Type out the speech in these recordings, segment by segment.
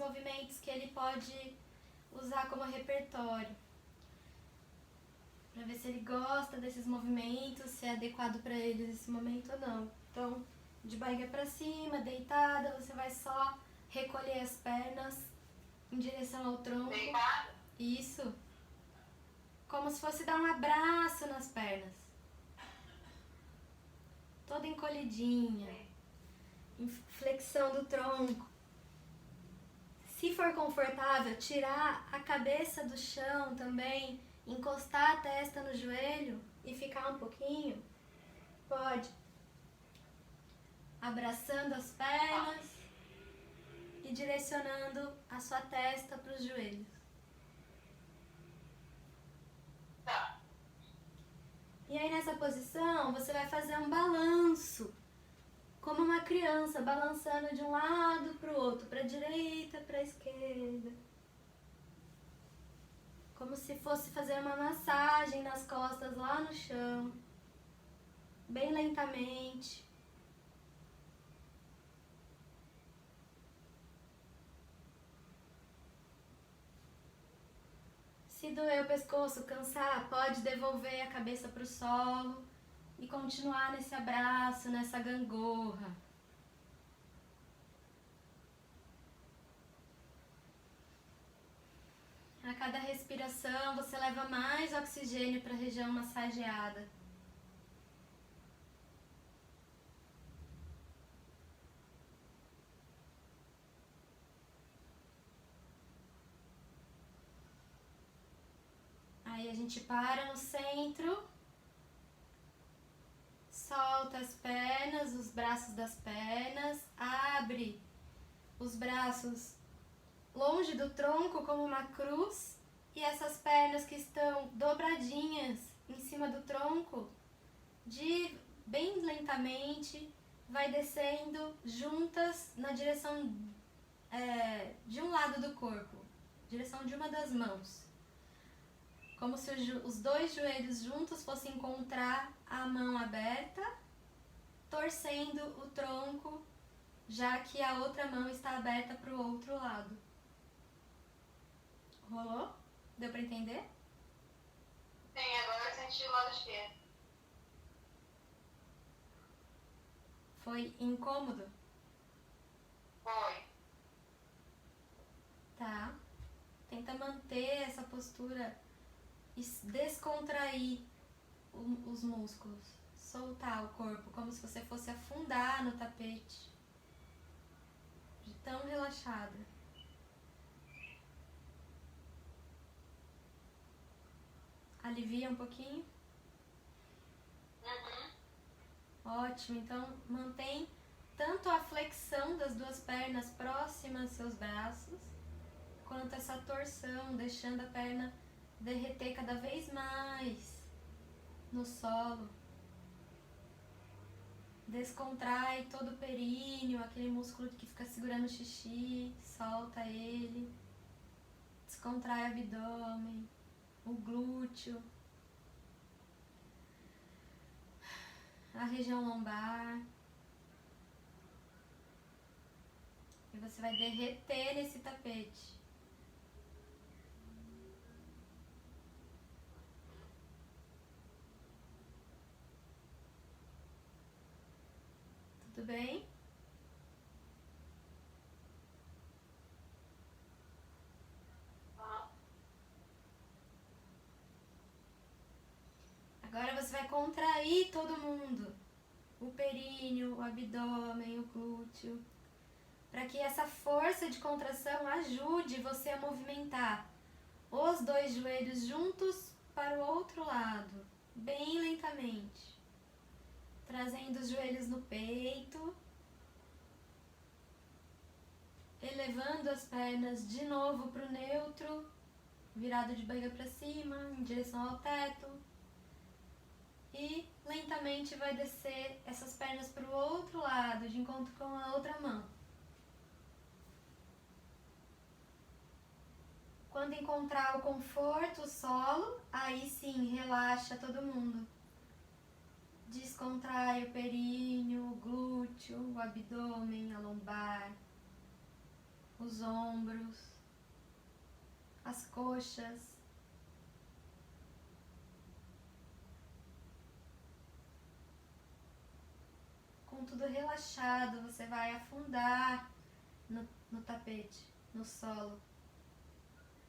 movimentos que ele pode usar como repertório. Pra ver se ele gosta desses movimentos, se é adequado pra ele nesse momento ou não. Então, de barriga pra cima, deitada, você vai só recolher as pernas em direção ao tronco. Deitada? Isso. Como se fosse dar um abraço nas pernas. Toda encolhidinha. Flexão do tronco. Se for confortável, tirar a cabeça do chão também, encostar a testa no joelho e ficar um pouquinho, pode. Abraçando as pernas e direcionando a sua testa para os joelhos. Tá. E aí nessa posição você vai fazer um balanço, como uma criança, balançando de um lado para o outro, para a direita, para a esquerda. Como se fosse fazer uma massagem nas costas lá no chão, bem lentamente. Se doer o pescoço, cansar, pode devolver a cabeça para o solo e continuar nesse abraço, nessa gangorra. A cada respiração você leva mais oxigênio para a região massageada. Aí a gente para no centro, solta as pernas, os braços das pernas, abre os braços longe do tronco como uma cruz e essas pernas que estão dobradinhas em cima do tronco, bem lentamente, vai descendo juntas na direção de um lado do corpo, direção de uma das mãos. Como se os dois joelhos juntos fossem encontrar a mão aberta, torcendo o tronco, já que a outra mão está aberta para o outro lado. Rolou? Deu para entender? Sim, agora eu senti o lado esquerdo. Foi incômodo? Foi. Tá. Tenta manter essa postura e descontrair os músculos. Soltar o corpo, como se você fosse afundar no tapete. De tão relaxada. Alivia um pouquinho? Ótimo, então mantém tanto a flexão das duas pernas próximas aos seus braços, quanto essa torção, deixando a perna derreter cada vez mais no solo. Descontrai todo o períneo, aquele músculo que fica segurando o xixi, solta ele. Descontrai o abdômen, o glúteo, a região lombar. E você vai derreter nesse tapete. Tudo bem? Agora você vai contrair todo mundo. O períneo, o abdômen, o glúteo. Para que essa força de contração ajude você a movimentar os dois joelhos juntos para o outro lado, bem lentamente. Trazendo os joelhos no peito. Elevando as pernas de novo para o neutro, virado de barriga para cima, em direção ao teto. E lentamente vai descer essas pernas para o outro lado, de encontro com a outra mão. Quando encontrar o conforto, o solo, aí sim, relaxa todo mundo. Descontrai o períneo, o glúteo, o abdômen, a lombar, os ombros, as coxas. Com tudo relaxado, você vai afundar no tapete, no solo.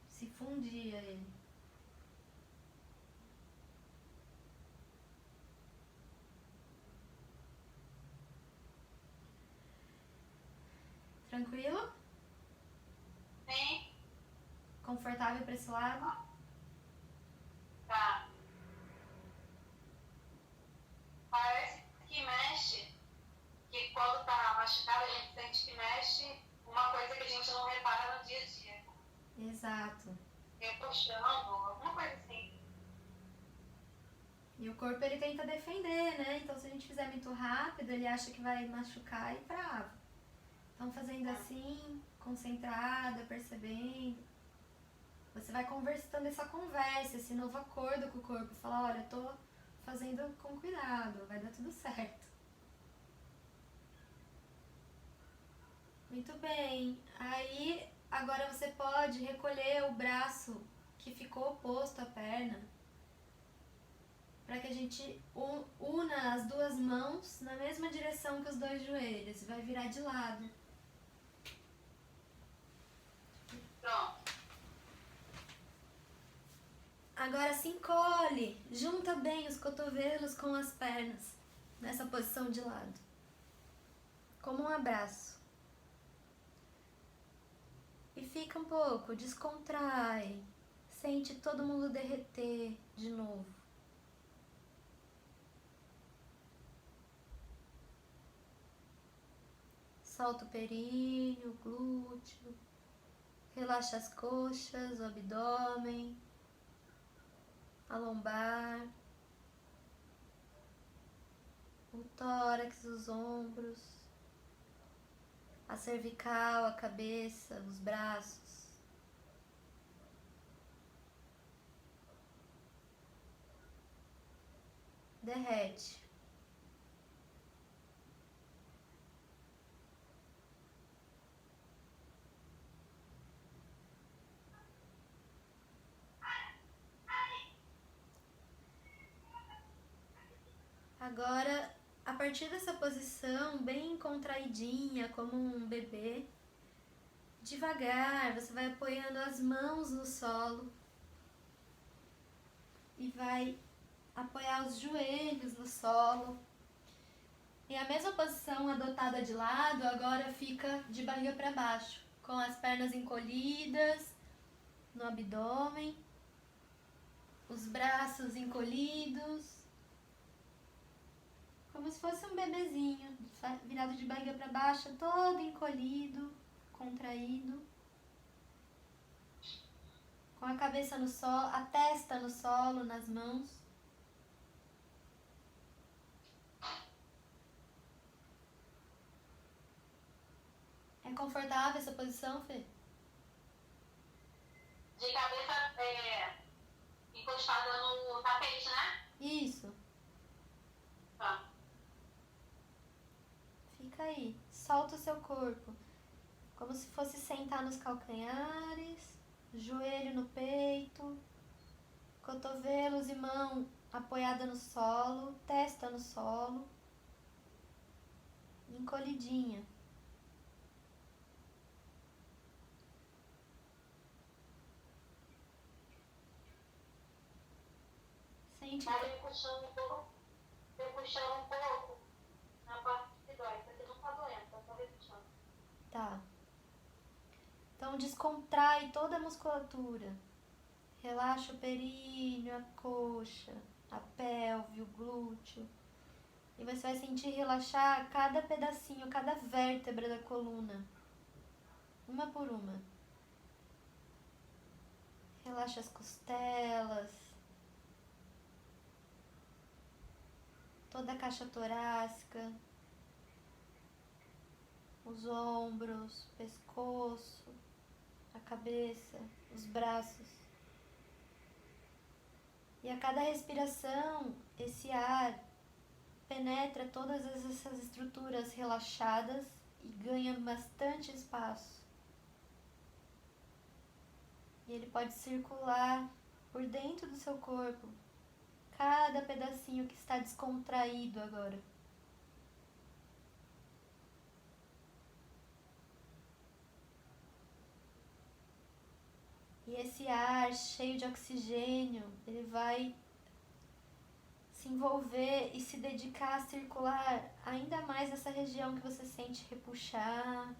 Se fundir a ele. Tranquilo? Sim. Confortável para esse lado? Tá. Parece que mexe, que quando tá machucado a gente sente que mexe uma coisa que a gente não repara no dia a dia. Exato. Puxando, alguma coisa assim. E o corpo ele tenta defender, né? Então se a gente fizer muito rápido, ele acha que vai machucar e trava. Então fazendo assim, concentrada, percebendo. Você vai conversando essa conversa, esse novo acordo com o corpo. Fala, olha, eu tô fazendo com cuidado, vai dar tudo certo. Muito bem. Aí, agora você pode recolher o braço que ficou oposto à perna, para que a gente una as duas mãos na mesma direção que os dois joelhos. Vai virar de lado. Pronto. Agora se encolhe. Junta bem os cotovelos com as pernas, nessa posição de lado. Como um abraço. E fica um pouco, descontrai. Sente todo mundo derreter de novo. Solta o períneo, o glúteo. Relaxa as coxas, o abdômen, a lombar, o tórax, os ombros, a cervical, a cabeça, os braços. Derrete. Agora, a partir dessa posição bem contraidinha, como um bebê, devagar você vai apoiando as mãos no solo e vai apoiar os joelhos no solo. E a mesma posição adotada de lado agora fica de barriga para baixo, com as pernas encolhidas no abdômen, os braços encolhidos, como se fosse um bebezinho, virado de barriga para baixo, todo encolhido, contraído, com a cabeça no solo, a testa no solo, nas mãos. É confortável essa posição, Fê? De cabeça encostada no tapete, né? Isso. Tá. Fica aí. Solta o seu corpo. Como se fosse sentar nos calcanhares, joelho no peito, cotovelos e mão apoiada no solo, testa no solo, encolhidinha. Sente. Vai puxando um pouco na parte que dói. Isso aqui não tá doendo, tá só puxando. Tá. Então descontrai toda a musculatura. Relaxa o períneo, a coxa, a pelve, o glúteo. E você vai sentir relaxar cada pedacinho, cada vértebra da coluna. Uma por uma. Relaxa as costelas, toda a caixa torácica, os ombros, o pescoço, a cabeça, os braços. E a cada respiração, esse ar penetra todas essas estruturas relaxadas e ganha bastante espaço. E ele pode circular por dentro do seu corpo, cada pedacinho que está descontraído agora. E esse ar cheio de oxigênio, ele vai se envolver e se dedicar a circular ainda mais essa região que você sente repuxar,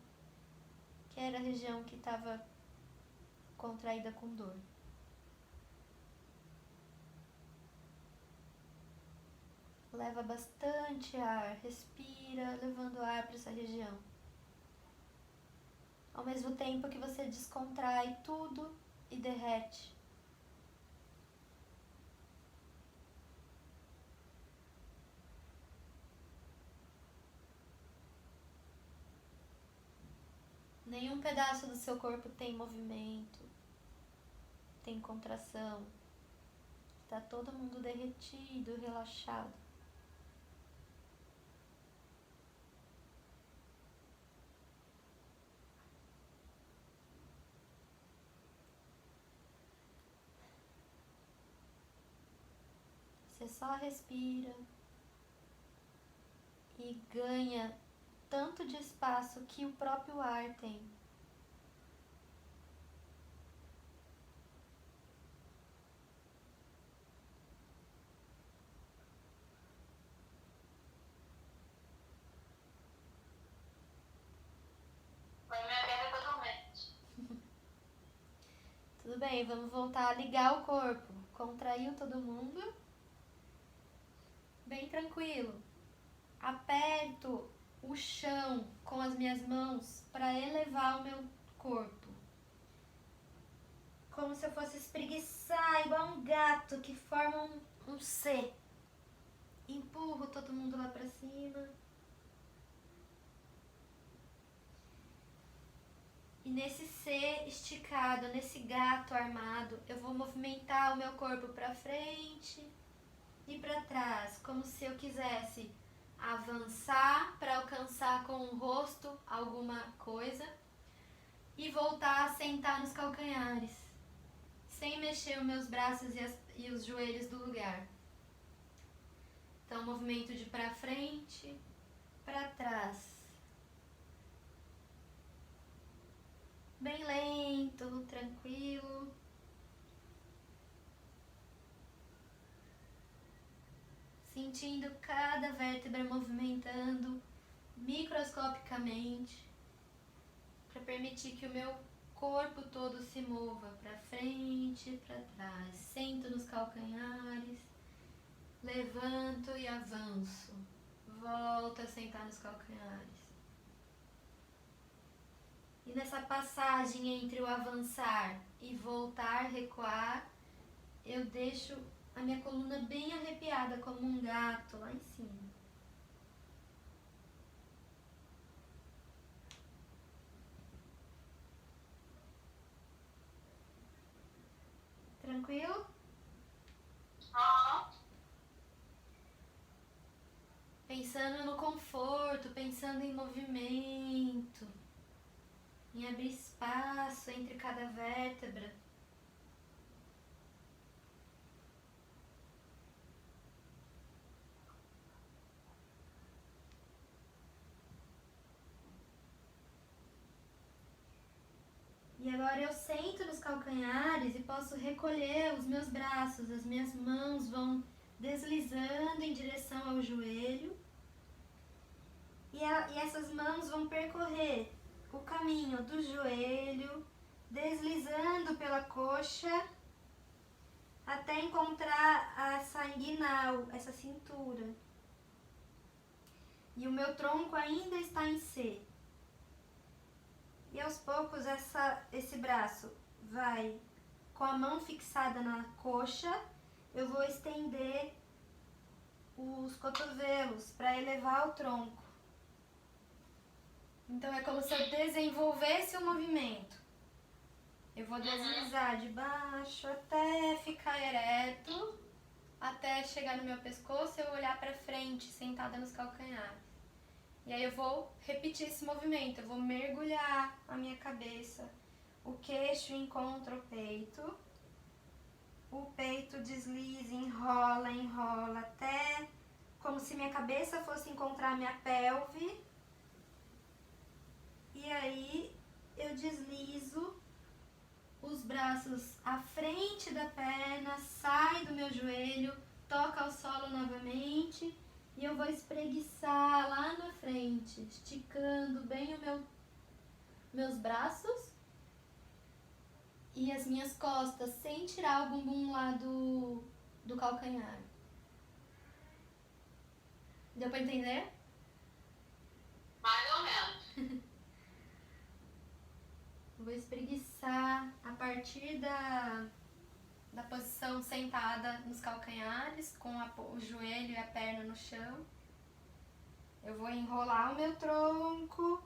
que era a região que estava contraída com dor. Leva bastante ar, respira, levando ar para essa região. Ao mesmo tempo que você descontrai tudo e derrete. Nenhum pedaço do seu corpo tem movimento, tem contração. Está todo mundo derretido, relaxado. Você só respira e ganha tanto de espaço que o próprio ar tem. Foi minha perda totalmente. Tudo bem, vamos voltar a ligar o corpo. Contraiu todo mundo. Bem tranquilo. Aperto o chão com as minhas mãos para elevar o meu corpo. Como se eu fosse espreguiçar, igual um gato que forma um C. Empurro todo mundo lá para cima. E nesse C esticado, nesse gato armado, eu vou movimentar o meu corpo para frente e para trás, como se eu quisesse avançar para alcançar com o rosto alguma coisa e voltar a sentar nos calcanhares, sem mexer os meus braços e os joelhos do lugar. Então, movimento de para frente, para trás. Bem lento, tranquilo. Sentindo cada vértebra movimentando microscopicamente para permitir que o meu corpo todo se mova para frente e para trás. Sento nos calcanhares, levanto e avanço. Volto a sentar nos calcanhares. E nessa passagem entre o avançar e voltar, recuar, eu deixo a minha coluna bem arrepiada como um gato lá em cima. Tranquilo? Pensando no conforto, pensando em movimento, em abrir espaço entre cada vértebra. E agora eu sento nos calcanhares e posso recolher os meus braços, as minhas mãos vão deslizando em direção ao joelho. E essas mãos vão percorrer o caminho do joelho, deslizando pela coxa, até encontrar essa inguinal, essa cintura. E o meu tronco ainda está em C. E aos poucos esse braço vai com a mão fixada na coxa, eu vou estender os cotovelos para elevar o tronco. Então é como se eu desenvolvesse o movimento. Eu vou deslizar de baixo até ficar ereto, até chegar no meu pescoço e eu olhar para frente, sentada nos calcanhares. E aí eu vou repetir esse movimento, eu vou mergulhar a minha cabeça, o queixo encontra o peito desliza, enrola, enrola até como se minha cabeça fosse encontrar minha pelve. E aí eu deslizo os braços à frente da perna, sai do meu joelho, toca ao solo novamente e eu vou espreguiçar lá na frente, esticando bem meus braços e as minhas costas, sem tirar o bumbum lá do calcanhar. Deu pra entender? Mais ou menos. Vou espreguiçar a partir da posição sentada nos calcanhares, com o joelho e a perna no chão. Eu vou enrolar o meu tronco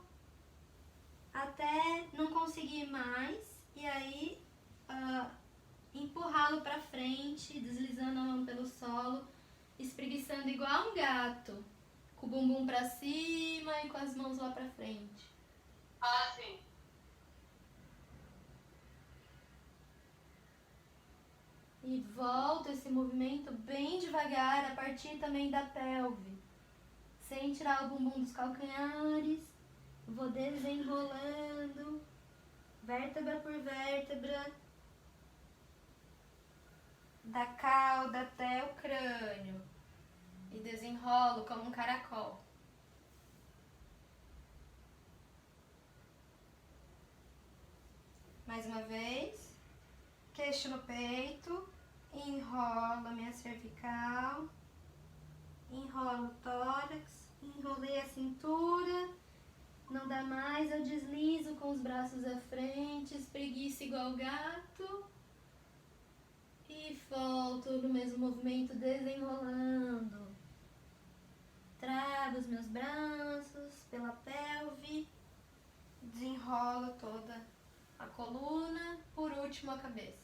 até não conseguir mais e aí empurrá-lo para frente, deslizando a mão pelo solo, espreguiçando igual um gato, com o bumbum para cima e com as mãos lá para frente. Ah, sim. E volto esse movimento bem devagar, a partir também da pelve. Sem tirar o bumbum dos calcanhares, vou desenrolando, vértebra por vértebra, da cauda até o crânio. E desenrolo como um caracol. Mais uma vez, queixo no peito, enrolo a minha cervical, enrolo o tórax, enrolei a cintura, não dá mais, eu deslizo com os braços à frente, espreguiço igual gato e volto no mesmo movimento desenrolando. Trago os meus braços pela pelve, desenrolo toda a coluna, por último a cabeça.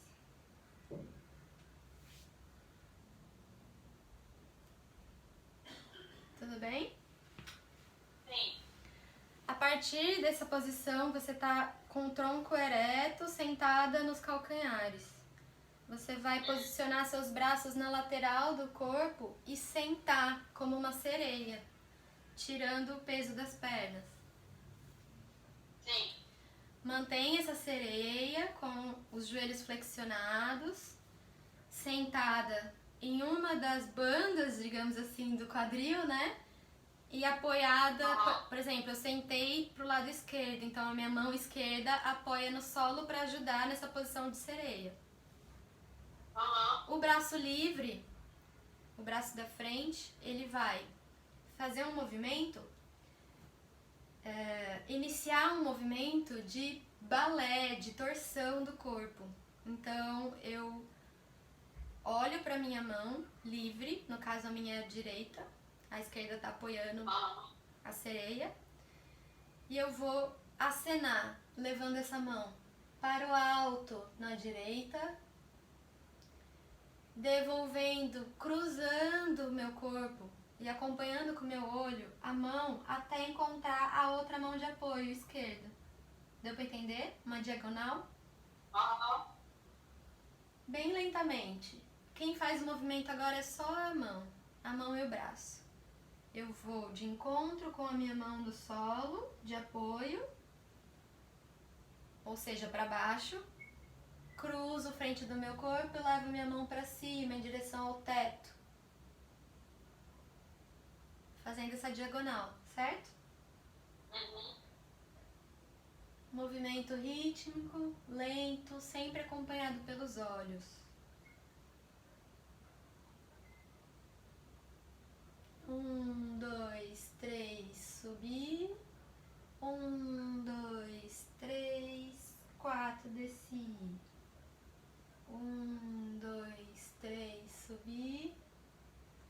Tudo bem? Sim. A partir dessa posição, você está com o tronco ereto, sentada nos calcanhares. Você vai posicionar seus braços na lateral do corpo e sentar como uma sereia, tirando o peso das pernas. Sim. Mantenha essa sereia com os joelhos flexionados, sentada em uma das bandas, digamos assim, do quadril, né? E apoiada, por exemplo, eu sentei pro lado esquerdo, então a minha mão esquerda apoia no solo para ajudar nessa posição de sereia. O braço livre, o braço da frente, ele vai fazer um movimento, iniciar um movimento de balé, de torção do corpo. Então eu olho para minha mão livre, no caso a minha direita, a esquerda está apoiando a sereia, e eu vou acenar, levando essa mão para o alto na direita, devolvendo, cruzando o meu corpo e acompanhando com o meu olho a mão até encontrar a outra mão de apoio esquerda. Deu para entender? Uma diagonal? Bem lentamente. Quem faz o movimento agora é só a mão e o braço. Eu vou de encontro com a minha mão no solo, de apoio, ou seja, para baixo, cruzo frente do meu corpo e levo minha mão para cima, em direção ao teto, fazendo essa diagonal, certo? Movimento rítmico, lento, sempre acompanhado pelos olhos. 1, 2, 3, subir. 1, 2, 3, 4, desci. 1, 2, 3, subir.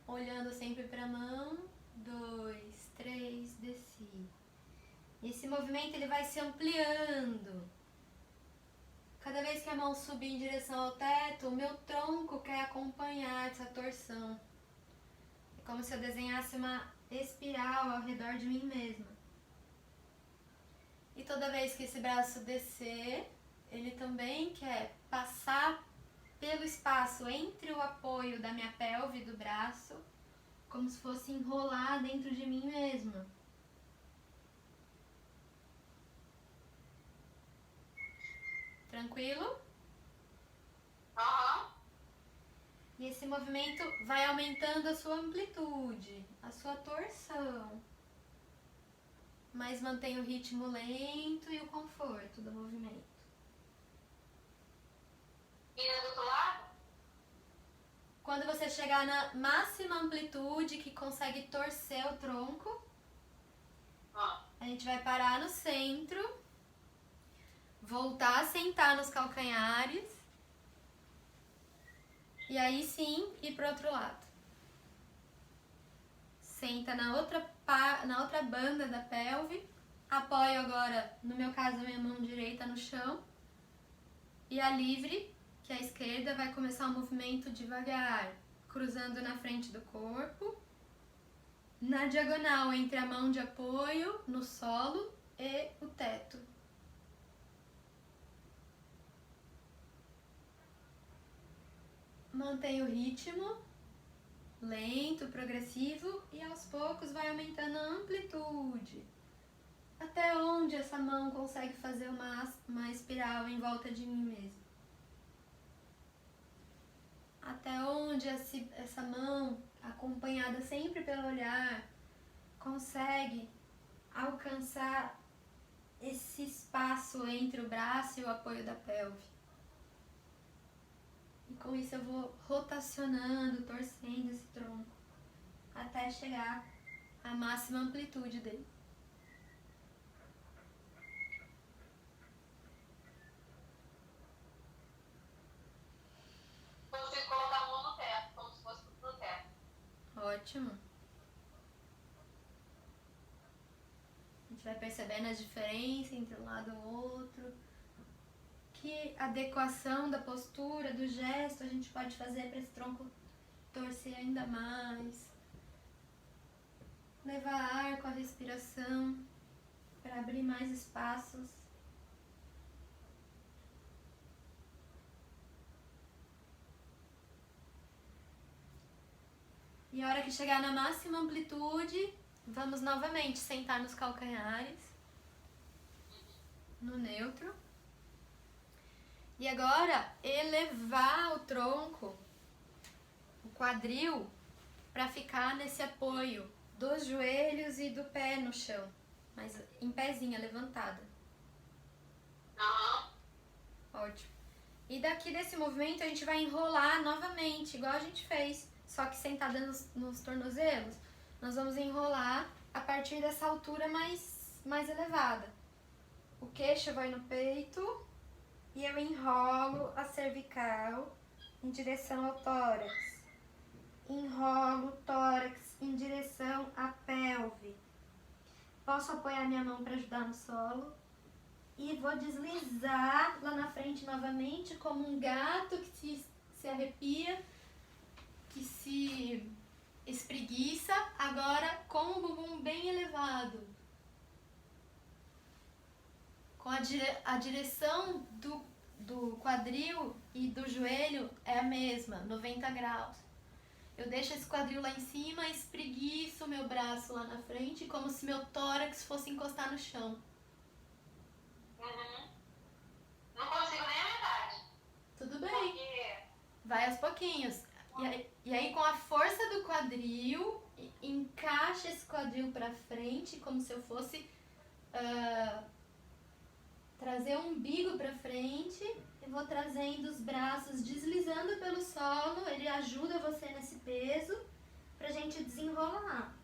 Olhando sempre para a mão. 2, 3, desci. Esse movimento ele vai se ampliando. Cada vez que a mão subir em direção ao teto, o meu tronco quer acompanhar essa torção. É como se eu desenhasse uma espiral ao redor de mim mesma. E toda vez que esse braço descer, ele também quer passar pelo espaço entre o apoio da minha pelve e do braço, como se fosse enrolar dentro de mim mesma. Tranquilo? Aham. E esse movimento vai aumentando a sua amplitude, a sua torção. Mas mantém o ritmo lento e o conforto do movimento. E do outro lado? Quando você chegar na máxima amplitude que consegue torcer o tronco, a gente vai parar no centro, voltar a sentar nos calcanhares e aí sim ir para o outro lado. Senta na outra banda da pelve, apoio agora, no meu caso, a minha mão direita no chão e a livre, que é a esquerda, vai começar o movimento devagar, cruzando na frente do corpo, na diagonal entre a mão de apoio no solo e o teto. Mantém o ritmo, lento, progressivo, e aos poucos vai aumentando a amplitude. Até onde essa mão consegue fazer uma espiral em volta de mim mesmo. Até onde essa mão, acompanhada sempre pelo olhar, consegue alcançar esse espaço entre o braço e o apoio da pelve. E com isso eu vou rotacionando, torcendo esse tronco, até chegar à máxima amplitude dele. Consigo colocar a mão no teto, como se fosse no teto. Ótimo. A gente vai percebendo as diferenças entre um lado e o outro. Que adequação da postura, do gesto a gente pode fazer para esse tronco torcer ainda mais. Levar ar com a respiração para abrir mais espaços. E a hora que chegar na máxima amplitude, vamos novamente sentar nos calcanhares, no neutro. E agora, elevar o tronco, o quadril, para ficar nesse apoio dos joelhos e do pé no chão, mas em pezinha, levantada. Ótimo. E daqui desse movimento a gente vai enrolar novamente, igual a gente fez, só que sentada nos tornozelos. Nós vamos enrolar a partir dessa altura mais elevada. O queixo vai no peito e eu enrolo a cervical em direção ao tórax. Enrolo o tórax em direção à pelve. Posso apoiar minha mão para ajudar no solo. E vou deslizar lá na frente novamente, como um gato que se arrepia, que se espreguiça, agora com o bumbum bem elevado. Com a direção do quadril e do joelho é a mesma, 90 graus. Eu deixo esse quadril lá em cima, espreguiço o meu braço lá na frente, como se meu tórax fosse encostar no chão. Não consigo nem a metade. Tudo bem. Vai aos pouquinhos. E aí com a força do quadril, encaixa esse quadril pra frente, como se eu fosse trazer o umbigo pra frente. E vou trazendo os braços, deslizando pelo solo. Ele ajuda você nesse peso pra gente desenrolar.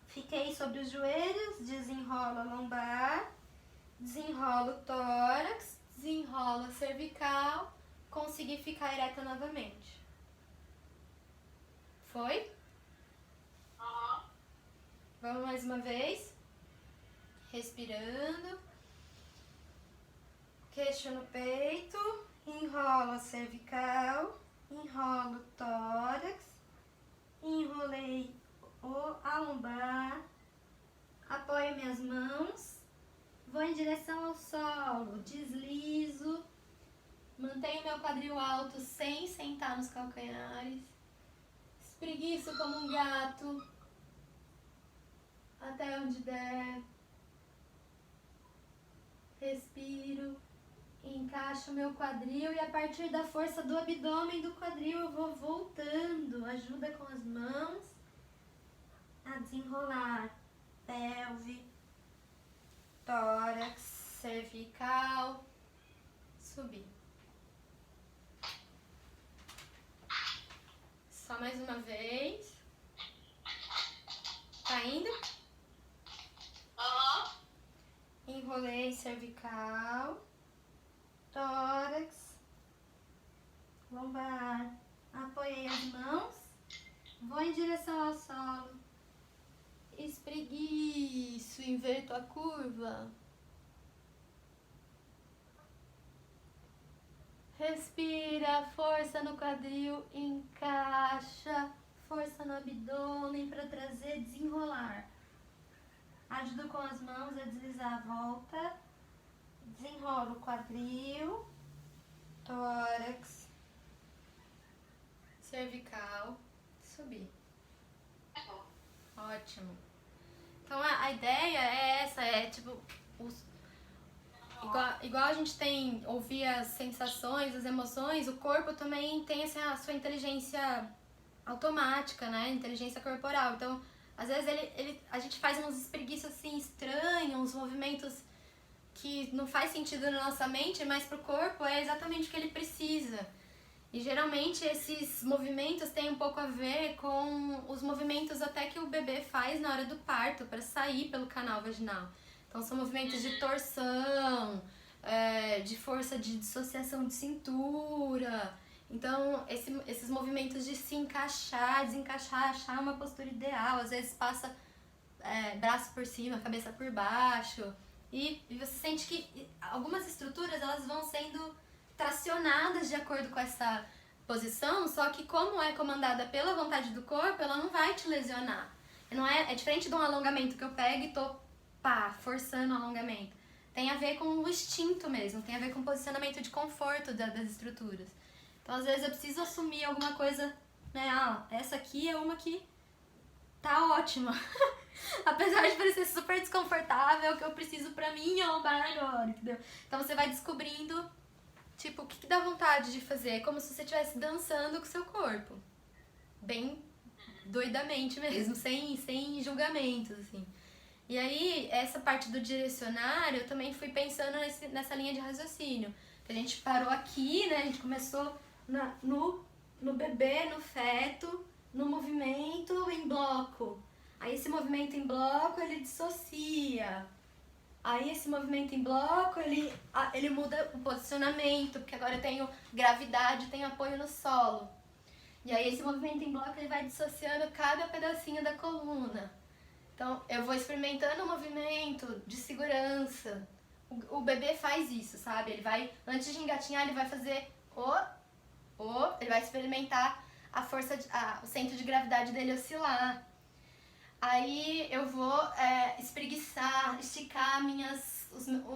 Fiquei sobre os joelhos, desenrolo a lombar, desenrolo o tórax, desenrolo a cervical, consegui ficar ereta novamente. Foi? Vamos mais uma vez. Respirando. Queixo no peito, enrolo a cervical, enrolo o tórax, enrolei a lombar, apoio minhas mãos, vou em direção ao solo, deslizo meu quadril alto sem sentar nos calcanhares. Espreguiço como um gato até onde der. Respiro, encaixo meu quadril e a partir da força do abdômen do quadril eu vou voltando. Ajuda com as mãos a desenrolar pelve, tórax, cervical, subir. Só mais uma vez. Tá indo? Enrolei cervical, tórax, lombar. Apoiei as mãos. Vou em direção ao solo. Espreguiço, inverto a curva. Respira, força no quadril, encaixa, força no abdômen para trazer, desenrolar. Ajudo com as mãos a deslizar a volta. Desenrolo o quadril, tórax, cervical, subir. Ótimo. Então a ideia é essa, tipo, igual a gente tem, ouvir as sensações, as emoções, o corpo também tem a sua inteligência automática, né? Inteligência corporal. Então, às vezes a gente faz uns espreguiços assim estranhos, uns movimentos que não faz sentido na nossa mente, mas pro corpo é exatamente o que ele precisa. E geralmente esses movimentos têm um pouco a ver com os movimentos até que o bebê faz na hora do parto para sair pelo canal vaginal. Então são movimentos de torção, de força de dissociação de cintura. Então esses movimentos de se encaixar, desencaixar, achar uma postura ideal. Às vezes passa braço por cima, cabeça por baixo. E você sente que algumas estruturas elas vão sendo tracionadas de acordo com essa posição, só que como é comandada pela vontade do corpo, ela não vai te lesionar. Não é diferente de um alongamento que eu pego e tô forçando o alongamento. Tem a ver com o instinto mesmo, tem a ver com o posicionamento de conforto das estruturas. Então às vezes eu preciso assumir alguma coisa, né? Essa aqui é uma que tá ótima. Apesar de parecer super desconfortável, é o que eu preciso pra minha lombar agora, entendeu? Então você vai descobrindo, tipo, o que dá vontade de fazer. É como se você estivesse dançando com o seu corpo. Bem doidamente mesmo, sem julgamentos, assim. E aí, essa parte do direcionário, eu também fui pensando nessa linha de raciocínio. A gente parou aqui, né? A gente começou no bebê, no feto, no movimento em bloco. Aí esse movimento em bloco, ele dissocia. Aí esse movimento em bloco, ele muda o posicionamento, porque agora eu tenho gravidade, tenho apoio no solo. E aí esse movimento em bloco, ele vai dissociando cada pedacinho da coluna. Então eu vou experimentando o movimento de segurança. O bebê faz isso, sabe? Ele vai, antes de engatinhar, ele vai fazer ele vai experimentar a força, o centro de gravidade dele oscilar. Aí eu vou espreguiçar, esticar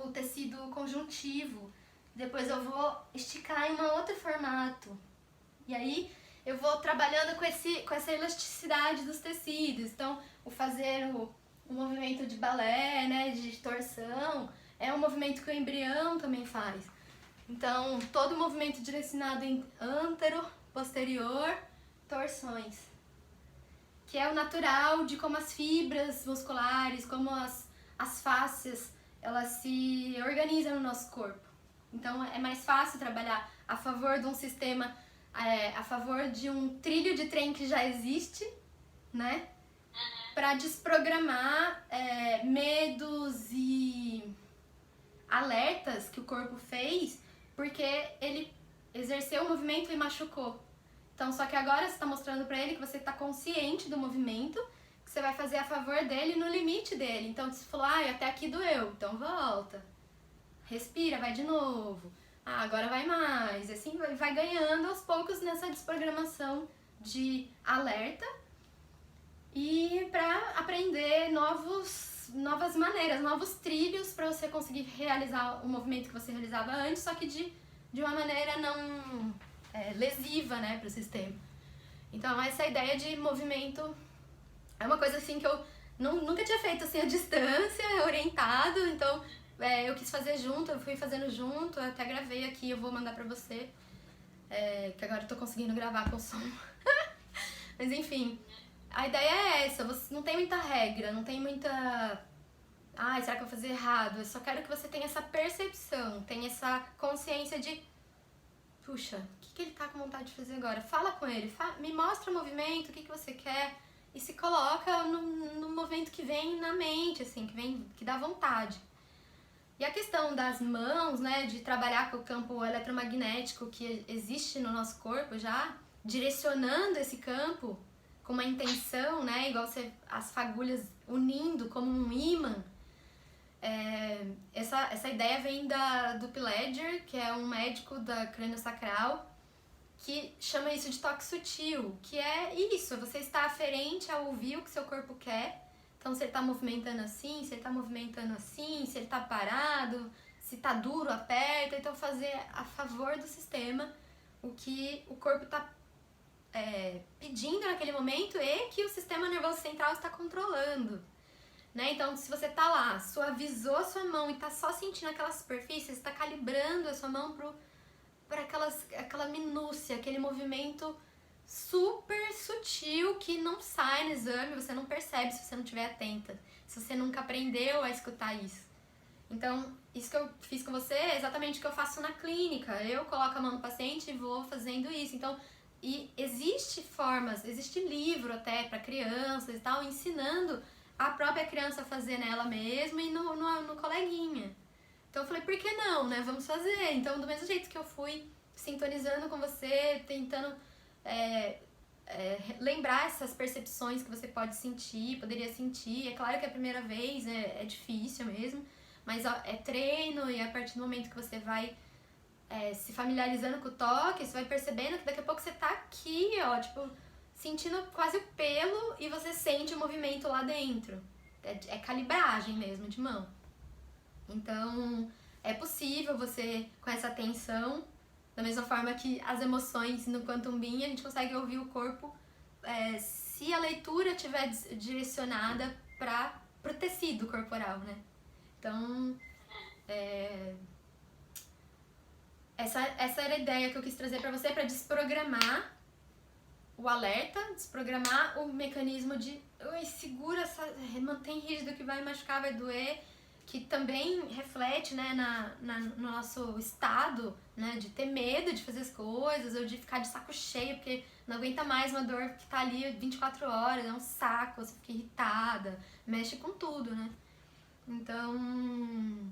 o tecido conjuntivo. Depois eu vou esticar em um outro formato. E aí eu vou trabalhando com essa elasticidade dos tecidos. Então, o fazer o movimento de balé, né, de torção, é um movimento que o embrião também faz. Então, todo movimento direcionado em antero, posterior, torções. Que é o natural de como as fibras musculares, como as fáscias, elas se organizam no nosso corpo. Então é mais fácil trabalhar a favor de um sistema, a favor de um trilho de trem que já existe, né? Para desprogramar medos e alertas que o corpo fez, porque ele exerceu o movimento e machucou. Então, só que agora você está mostrando para ele que você está consciente do movimento, que você vai fazer a favor dele no limite dele. Então, se falou, até aqui doeu, então volta. Respira, vai de novo. Agora vai mais. Assim, vai ganhando aos poucos nessa desprogramação de alerta e para aprender novas maneiras, novos trilhos para você conseguir realizar o movimento que você realizava antes, só que de de uma maneira não lesiva, né, para o sistema. Então, essa ideia de movimento é uma coisa assim que eu nunca tinha feito assim à distância, orientado, então eu quis fazer junto, eu fui fazendo junto, eu até gravei aqui, eu vou mandar pra você, que agora eu tô conseguindo gravar com som. Mas enfim, a ideia é essa, você não tem muita regra, não tem muita... Ai, será que eu vou fazer errado? Eu só quero que você tenha essa percepção, tenha essa consciência de... Puxa, o que ele tá com vontade de fazer agora? Fala com ele, me mostra o movimento, o que você quer, e se coloca no movimento que vem na mente, assim, que dá vontade. E a questão das mãos, né, de trabalhar com o campo eletromagnético que existe no nosso corpo já, direcionando esse campo com uma intenção, né, igual as fagulhas unindo como um ímã. Essa ideia vem do Pillager, que é um médico da crânio-sacral, que chama isso de toque sutil, que é isso, você está aferente a ouvir o que seu corpo quer. Então, se ele está movimentando assim, se ele está movimentando assim, se ele está parado, se está duro, aperta. Então, fazer a favor do sistema o que o corpo está pedindo naquele momento e que o sistema nervoso central está controlando. Né? Então, se você tá lá, suavizou a sua mão e tá só sentindo aquela superfície, você tá calibrando a sua mão para aquela minúcia, aquele movimento super sutil que não sai no exame, você não percebe se você não estiver atenta, se você nunca aprendeu a escutar isso. Então, isso que eu fiz com você é exatamente o que eu faço na clínica. Eu coloco a mão no paciente e vou fazendo isso. Então, existe livro até para crianças e tal, ensinando a própria criança a fazer nela mesma e no coleguinha. Então eu falei, por que não, né? Vamos fazer. Então, do mesmo jeito que eu fui sintonizando com você, tentando lembrar essas percepções que você poderia sentir. É claro que a primeira vez é difícil mesmo, mas é treino, e a partir do momento que você vai se familiarizando com o toque, você vai percebendo que daqui a pouco você tá aqui, ó, tipo, sentindo quase o pelo e você sente o movimento lá dentro. É calibragem mesmo de mão. Então, é possível você, com essa atenção, da mesma forma que as emoções no Quantum Beam, a gente consegue ouvir o corpo se a leitura estiver direcionada para o tecido corporal, né? Então, essa era a ideia que eu quis trazer para você, para desprogramar o alerta, desprogramar o mecanismo de segura, mantém rígido que vai machucar, vai doer, que também reflete, né, no nosso estado, né, de ter medo de fazer as coisas, ou de ficar de saco cheio, porque não aguenta mais uma dor que tá ali 24 horas, é um saco, você fica irritada, mexe com tudo, né? Então,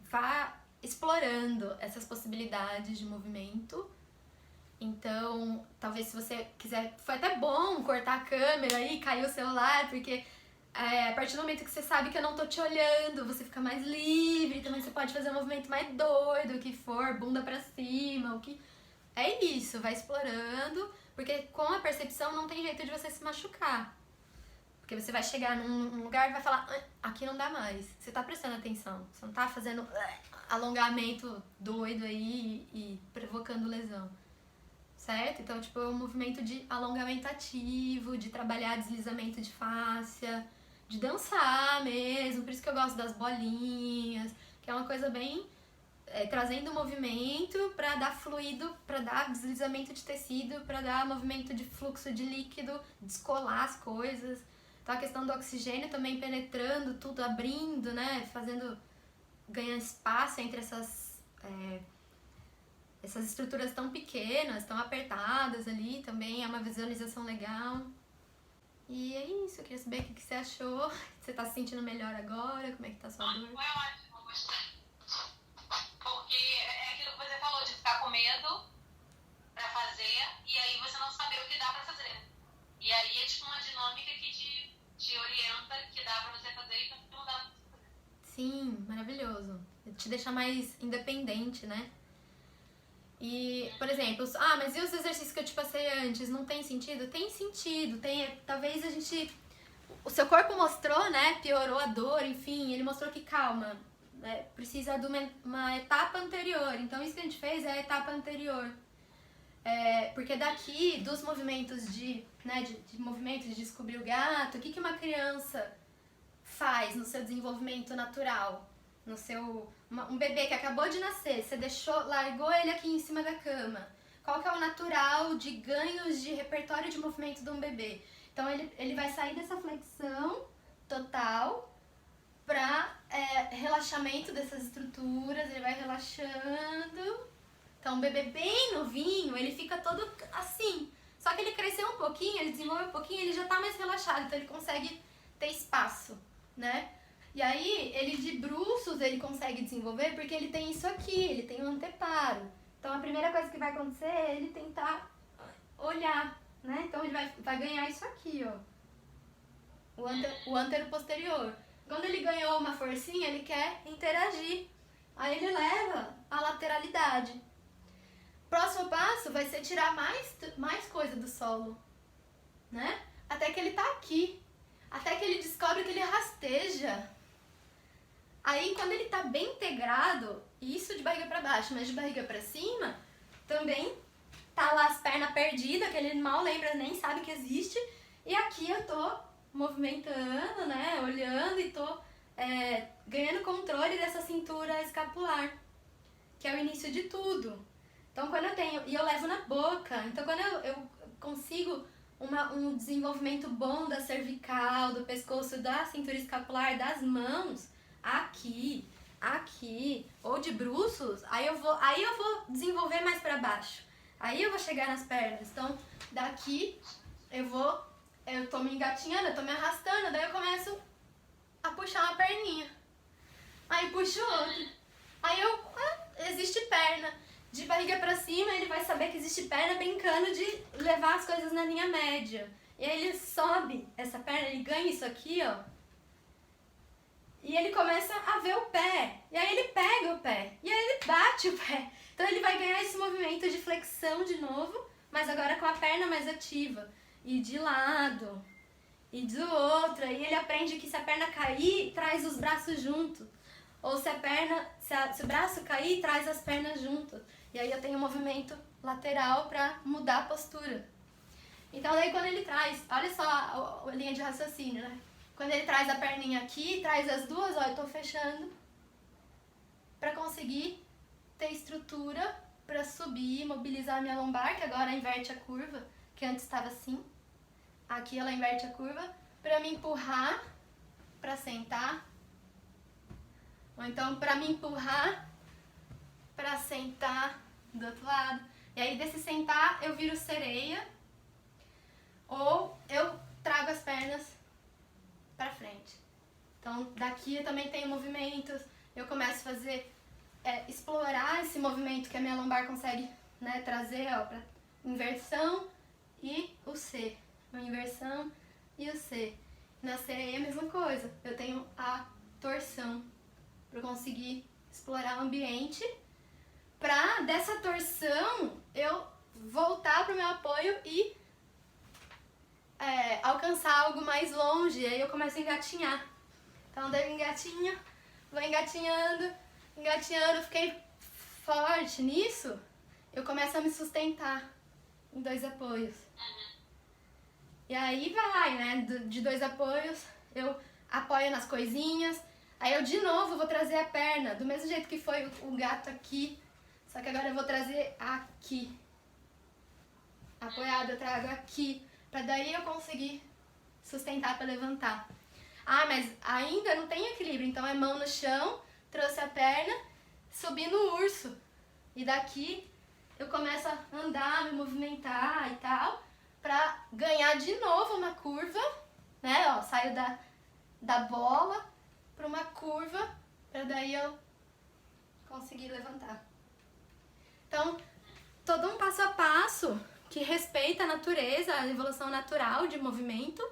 vá explorando essas possibilidades de movimento. Então, talvez se você quiser... Foi até bom cortar a câmera aí, caiu o celular, porque a partir do momento que você sabe que eu não tô te olhando, você fica mais livre, também você pode fazer um movimento mais doido, o que for, bunda pra cima, o que... É isso, vai explorando, porque com a percepção não tem jeito de você se machucar. Porque você vai chegar num lugar e vai falar, aqui não dá mais. Você tá prestando atenção, você não tá fazendo alongamento doido aí e provocando lesão. Certo? Então, tipo, é um movimento de alongamento ativo, de trabalhar deslizamento de fáscia, de dançar mesmo, por isso que eu gosto das bolinhas, que é uma coisa bem... trazendo movimento para dar fluido, para dar deslizamento de tecido, para dar movimento de fluxo de líquido, descolar as coisas. Então, a questão do oxigênio também penetrando tudo, abrindo, né? Ganhando espaço entre essas estruturas tão pequenas, tão apertadas ali, também é uma visualização legal. E é isso, eu queria saber o que você achou. Você tá se sentindo melhor agora? Como é que tá a sua dor? Foi ótimo, gostei. Porque é aquilo que você falou, de ficar com medo pra fazer, e aí você não saber o que dá pra fazer. E aí é tipo uma dinâmica que te orienta, que dá pra você fazer e que não dá pra você fazer. Sim, maravilhoso. Te deixa mais independente, né? E, por exemplo, mas e os exercícios que eu te passei antes? Não tem sentido? Tem sentido, talvez a gente... O seu corpo mostrou, né? Piorou a dor, enfim, ele mostrou que, calma, precisa de uma etapa anterior. Então isso que a gente fez é a etapa anterior. Porque daqui, dos movimentos de movimento de descobrir o gato, o que uma criança faz no seu desenvolvimento natural? Um bebê que acabou de nascer, você largou ele aqui em cima da cama. Qual que é o natural de ganhos de repertório de movimento de um bebê? Então ele vai sair dessa flexão total para relaxamento dessas estruturas, ele vai relaxando. Então, um bebê bem novinho, ele fica todo assim. Só que ele cresceu um pouquinho, ele desenvolveu um pouquinho, ele já tá mais relaxado, então ele consegue ter espaço, né? E aí, ele de bruços, ele consegue desenvolver porque ele tem isso aqui, ele tem um anteparo. Então, a primeira coisa que vai acontecer é ele tentar olhar, né? Então, ele vai ganhar isso aqui, ó. O antero posterior. Quando ele ganhou uma forcinha, ele quer interagir. Aí ele leva a lateralidade. Próximo passo vai ser tirar mais coisa do solo, né? Até que ele tá aqui. Até que ele descobre que ele rasteja. Aí, quando ele tá bem integrado, isso de barriga pra baixo, mas de barriga pra cima, também tá lá as pernas perdidas, que ele mal lembra, nem sabe que existe. E aqui eu tô movimentando, né? Olhando e tô ganhando controle dessa cintura escapular, que é o início de tudo. Então, quando eu tenho... E eu levo na boca. Então, quando eu consigo um desenvolvimento bom da cervical, do pescoço, da cintura escapular, das mãos, aqui, ou de bruços, aí eu vou desenvolver mais pra baixo. Aí eu vou chegar nas pernas. Então, daqui, eu tô me engatinhando, eu tô me arrastando, daí eu começo a puxar uma perninha. Aí puxo outra. Aí existe perna. De barriga pra cima, ele vai saber que existe perna brincando de levar as coisas na linha média. E aí ele sobe essa perna, ele ganha isso aqui, ó. E ele começa a ver o pé. E aí ele pega o pé. E aí ele bate o pé. Então ele vai ganhar esse movimento de flexão de novo, mas agora com a perna mais ativa. E de lado. E do outro. E ele aprende que se a perna cair, traz os braços junto. Ou se o braço cair, traz as pernas junto. E aí eu tenho um movimento lateral para mudar a postura. Então daí quando ele traz, olha só a linha de raciocínio, né? Quando ele traz a perninha aqui, traz as duas, ó, eu tô fechando para conseguir ter estrutura para subir, mobilizar a minha lombar, que agora inverte a curva, que antes estava assim. Aqui ela inverte a curva para me empurrar para sentar. Ou então para me empurrar para sentar do outro lado. E aí desse sentar eu viro sereia ou eu trago as pernas para frente. Então daqui eu também tenho movimentos, eu começo a fazer, explorar esse movimento que a minha lombar consegue, né, trazer, ó, para inversão e o C. Uma inversão e o C. Na sereia é a mesma coisa, eu tenho a torção para conseguir explorar o ambiente. Pra dessa torção eu voltar pro meu apoio e alcançar algo mais longe. Aí eu começo a engatinhar. Então daí eu engatinho, vou engatinhando, fiquei forte nisso, eu começo a me sustentar em 2 apoios. E aí vai, né? De 2 apoios, eu apoio nas coisinhas. Aí eu de novo vou trazer a perna, do mesmo jeito que foi o gato aqui. Só que agora eu vou trazer aqui. Apoiado, eu trago aqui. Pra daí eu conseguir sustentar pra levantar. Ah, mas ainda não tem equilíbrio. Então é mão no chão, trouxe a perna, subi no urso. E daqui eu começo a andar, me movimentar e tal. Pra ganhar de novo uma curva. Né, ó, saio da bola pra uma curva. Pra daí eu conseguir levantar. Então, todo um passo a passo que respeita a natureza, a evolução natural de movimento,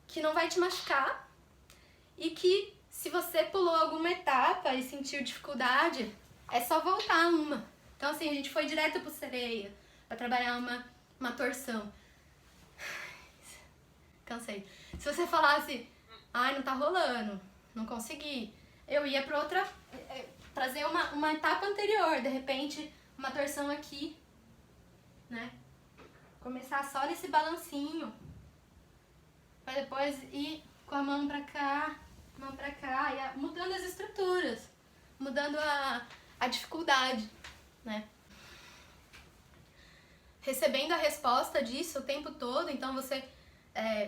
que não vai te machucar e que se você pulou alguma etapa e sentiu dificuldade, é só voltar uma. Então assim, a gente foi direto pro sereia para trabalhar uma torção. Cansei. Se você falasse, ai, não tá rolando, não consegui, eu ia pra outra, trazer uma etapa anterior, de repente uma torção aqui, né? Começar só nesse balancinho, pra depois ir com a mão pra cá, e mudando as estruturas, mudando a dificuldade, né? Recebendo a resposta disso o tempo todo, então você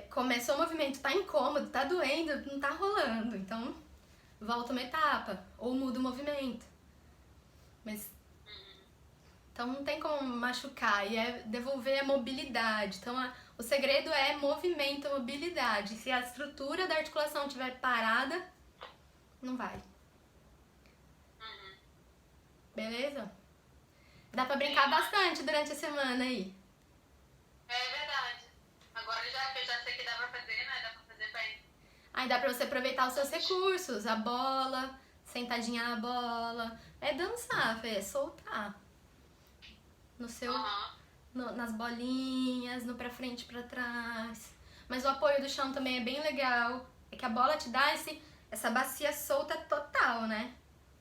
começou o movimento, tá incômodo, tá doendo, não tá rolando, então volta uma etapa, ou muda o movimento. Mas então não tem como machucar, e é devolver a mobilidade. Então o segredo é movimento, mobilidade. Se a estrutura da articulação estiver parada, não vai. Beleza? Dá pra brincar bastante durante a semana aí. É verdade. Agora que eu já sei que dá pra fazer, né? Dá pra fazer bem. Aí dá pra você aproveitar os seus recursos, a bola, sentadinha na bola. É dançar, Fê, é soltar. No seu, nas bolinhas, no pra frente e pra trás. Mas o apoio do chão também é bem legal. É que a bola te dá essa bacia solta total, né?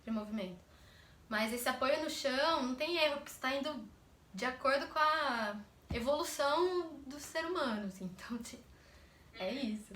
De movimento. Mas esse apoio no chão não tem erro, porque você tá indo de acordo com a evolução do ser humano, assim. Então, é isso.